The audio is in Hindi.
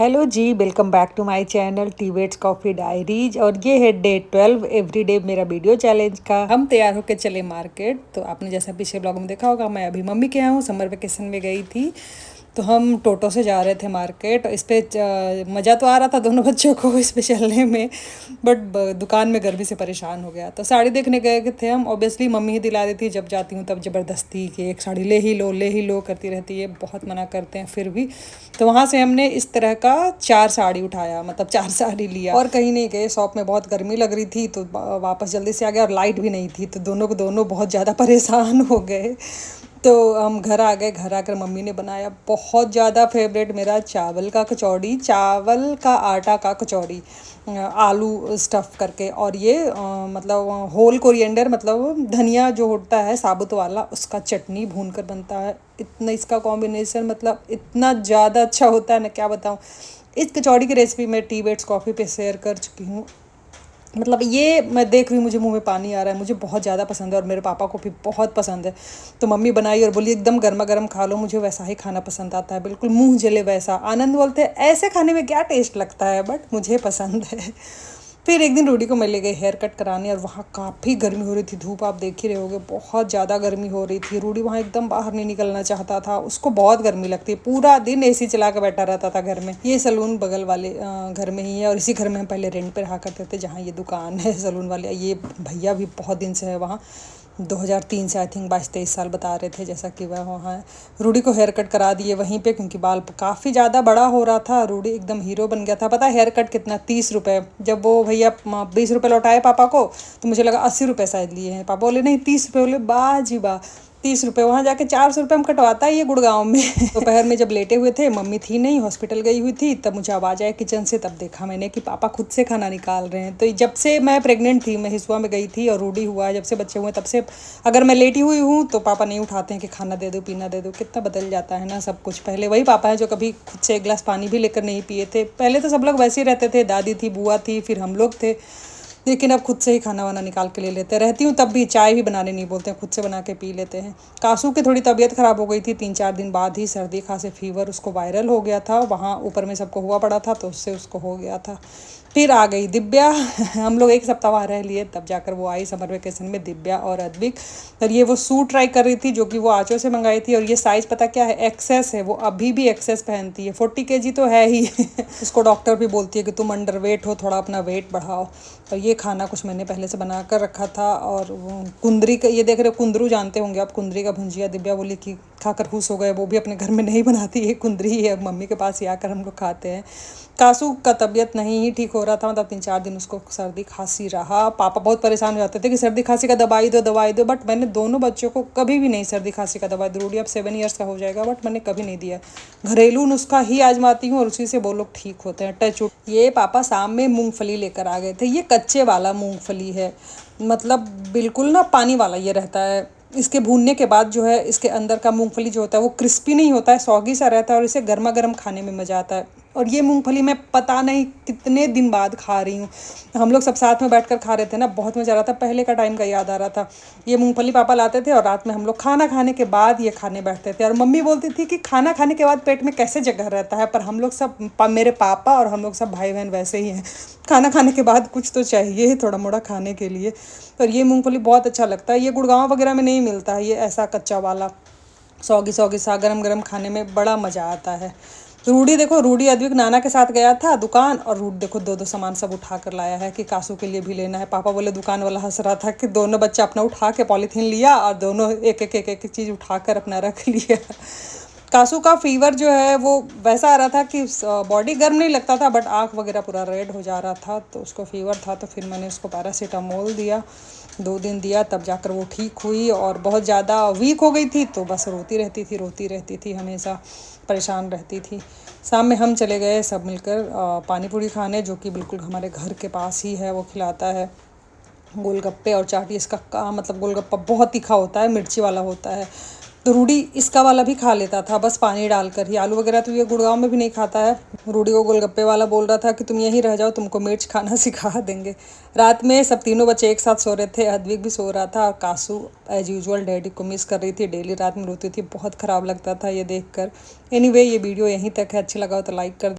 Hello ji, welcome back to my channel टीवेट्स कॉफ़ी डायरीज। और ये है डे 12 एवरीडे मेरा वीडियो चैलेंज का। हम तैयार होकर चले मार्केट। तो आपने जैसा पीछे ब्लॉग में देखा होगा, मैं अभी मम्मी के यहाँ हूँ, समर वेकेशन में गई थी। तो हम टोटो से जा रहे थे मार्केट। इस पे मज़ा तो आ रहा था दोनों बच्चों को इस पे चलने में, बट दुकान में गर्मी से परेशान हो गया। तो साड़ी देखने गए थे हम। ऑब्वियसली मम्मी ही दिला देती है, जब जाती हूँ तब ज़बरदस्ती कि एक साड़ी ले ही लो करती रहती है, बहुत मना करते हैं फिर भी। तो वहाँ से हमने इस तरह का 4 साड़ी उठाया, मतलब 4 साड़ी लिया और कहीं नहीं गए। शॉप में बहुत गर्मी लग रही थी तो वापस जल्दी से आ गया, और लाइट भी नहीं थी, तो दोनों को दोनों बहुत ज़्यादा परेशान हो गए। तो हम घर आ गए। घर आकर मम्मी ने बनाया बहुत ज़्यादा फेवरेट मेरा चावल का कचौड़ी, चावल का आटा का कचौड़ी, आलू स्टफ़ करके। और ये मतलब होल कोरिएंडर, मतलब धनिया जो होता है साबुत वाला, उसका चटनी भून कर बनता है। इतना इसका कॉम्बिनेशन मतलब इतना ज़्यादा अच्छा होता है ना, क्या बताऊँ। इस कचौड़ी की रेसिपी मैं टीबेट्स कॉफ़ी पे शेयर कर चुकी हूँ। मतलब ये मैं देख रही हूँ, मुझे मुंह में पानी आ रहा है। मुझे बहुत ज़्यादा पसंद है और मेरे पापा को भी बहुत पसंद है। तो मम्मी बनाई और बोली एकदम गर्मा गर्म खा लो। मुझे वैसा ही खाना पसंद आता है, बिल्कुल मुंह जले वैसा। आनंद बोलते हैं ऐसे खाने में क्या टेस्ट लगता है, बट मुझे पसंद है। फिर एक दिन रूडी को मैं ले गई हेयर कट कराने, और वहाँ काफ़ी गर्मी हो रही थी। धूप आप देख ही रहे होगे, बहुत ज़्यादा गर्मी हो रही थी। रूडी वहाँ एकदम बाहर नहीं निकलना चाहता था, उसको बहुत गर्मी लगती है। पूरा दिन एसी चला के बैठा रहता था घर में। ये सलून बगल वाले घर में ही है, और इसी घर में हम पहले रेंट पे रहा करते थे, जहाँ ये दुकान है सलून वाले। ये भैया भी बहुत दिन से है वहाँ, 2003 से आई थिंक 22-23 साल बता रहे थे, जैसा कि वह वहाँ है। रूडी को हेयर कट करा दिए वहीं पे, क्योंकि बाल काफ़ी ज़्यादा बड़ा हो रहा था। रूडी एकदम हीरो बन गया था। पता है हेयर कट कितना? 30 रुपये। जब वो भैया 20 रुपये लौटाए पापा को, तो मुझे लगा 80 रुपये शायद लिए हैं। पापा बोले नहीं 30 रुपये। बोले बाह जी वाह, 30 रुपये। वहाँ जाके 400 रुपये में कटवाता है ये गुड़गांव में। दोपहर में जब लेटे हुए थे, मम्मी थी नहीं, हॉस्पिटल गई हुई थी, तब मुझे आवाज़ आया किचन से। तब देखा मैंने कि पापा खुद से खाना निकाल रहे हैं। तो जब से मैं प्रेग्नेंट थी, मैं हिसुआ में गई थी, और रूडी हुआ, जब से बच्चे हुए तब से अगर मैं लेटी हुई हूँ तो पापा नहीं उठाते हैं कि खाना दे दो, पीना दे दो। कितना बदल जाता है ना सब कुछ। पहले वही पापा है जो कभी खुद से एक गिलास पानी भी लेकर नहीं पिए थे। पहले तो सब लोग वैसे ही रहते थे, दादी थी, बुआ थी, फिर हम लोग थे। लेकिन अब खुद से ही खाना वाना निकाल के ले लेते रहती हूँ। तब भी चाय भी बनाने नहीं बोलते हैं, खुद से बना के पी लेते हैं। कासू की थोड़ी तबीयत ख़राब हो गई थी, 3-4 दिन बाद ही सर्दी खांसी फीवर उसको वायरल हो गया था। वहाँ ऊपर में सबको हुआ पड़ा था, तो उससे उसको हो गया था। फिर आ गई दिव्या। हम लोग 1 सप्ताह वहाँ रह लिए, तब जाकर वो आई समर वेकेशन में, दिव्या और अद्विक। और ये वो सूट ट्राई कर रही थी, जो कि वो आँचों से मंगाई थी। और ये साइज़ पता क्या है? एक्सेस है। वो अभी भी एक्सेस पहनती है। 40 kg तो है ही। उसको डॉक्टर भी बोलती है कि तुम अंडर वेट हो, थोड़ा अपना वेट बढ़ाओ। और ये खाना कुछ मैंने पहले से बना कर रखा था। और वो कुंदरी का, ये देख रहे हो, कुंदरू जानते होंगे आप, कुंदरी का भुंजिया। दिव्या बोली कि खाकर खुश हो गए। वो भी अपने घर में नहीं बनाती है, कुंदरी ही है, मम्मी के पास ही आकर हम लोग खाते हैं। कासू का तबीयत नहीं ही ठीक हो रहा था, मतलब 3-4 दिन उसको सर्दी खांसी रहा। पापा बहुत परेशान हो जाते थे कि सर्दी खांसी का दवाई दो, दवाई दो। बट मैंने दोनों बच्चों को कभी भी नहीं सर्दी खांसी का दवाई दी। रूडी अब 7 ईयर्स का हो जाएगा, बट मैंने कभी नहीं दिया। घरेलू नुस्खा ही आजमाती हूँ, और उसी से वो लोग ठीक होते हैं। टच। ये पापा शाम में मूंगफली लेकर आ गए थे। ये कच्चे वाला मूंगफली है, मतलब बिल्कुल ना पानी वाला ये रहता है। इसके भूनने के बाद जो है, इसके अंदर का मूंगफली जो होता है वो क्रिस्पी नहीं होता है, सॉगी सा रहता है, और इसे गर्मा गर्म खाने में मज़ा आता है। और ये मूंगफली मैं पता नहीं कितने दिन बाद खा रही हूँ। हम लोग सब साथ में बैठकर खा रहे थे ना, बहुत मज़ा आ रहा था। पहले का टाइम का याद आ रहा था। ये मूंगफली पापा लाते थे, और रात में हम लोग खाना खाने के बाद ये खाने बैठते थे। और मम्मी बोलती थी कि खाना खाने के बाद पेट में कैसे जगह रहता है, पर हम लोग सब मेरे पापा और हम लोग सब भाई बहन वैसे ही हैं। खाना खाने के बाद कुछ तो चाहिए थोड़ा मोड़ा खाने के लिए। और ये मूंगफली बहुत अच्छा लगता है। ये गुड़गांव वगैरह में नहीं मिलता है, ये ऐसा कच्चा वाला सौगी सौगी सा गरम गरम खाने में बड़ा मज़ा आता है। रूडी देखो, रूडी अद्विक नाना के साथ गया था दुकान, और रूडी देखो दो दो सामान सब उठा कर लाया है कि कासू के लिए भी लेना है। पापा बोले, दुकान वाला हंस रहा था कि दोनों बच्चा अपना उठा के पॉलीथीन लिया, और दोनों एक एक चीज़ उठा कर अपना रख लिया। कासू का फीवर जो है वो वैसा आ रहा था कि बॉडी गर्म नहीं लगता था, बट आँख वगैरह पूरा रेड हो जा रहा था, तो उसको फीवर था। तो फिर मैंने उसको पैरासीटामोल दिया, 2 दिन दिया, तब जाकर वो ठीक हुई। और बहुत ज़्यादा वीक हो गई थी, तो बस रोती रहती थी, हमेशा परेशान रहती थी। शाम में हम चले गए सब मिलकर पानी पूरी खाने, जो कि बिल्कुल हमारे घर के पास ही है। वो खिलाता है गोलगप्पे और चाट। इसका मतलब गोलगप्पा बहुत तीखा होता है, मिर्ची वाला होता है। तो रूडी इसका वाला भी खा लेता था, बस पानी डालकर ही। आलू वगैरह तो ये गुड़गांव में भी नहीं खाता है। रूडी को गोलगप्पे वाला बोल रहा था कि तुम यहीं रह जाओ, तुमको मिर्च खाना सिखा देंगे। रात में सब तीनों बच्चे एक साथ सो रहे थे। अद्विक भी सो रहा था, और कासू एज यूजुअल डैडी को मिस कर रही थी। डेली रात में रोती थी, बहुत ख़राब लगता था ये देख कर। एनीवे, ये वीडियो यहीं तक है। अच्छा लगा हो तो लाइक कर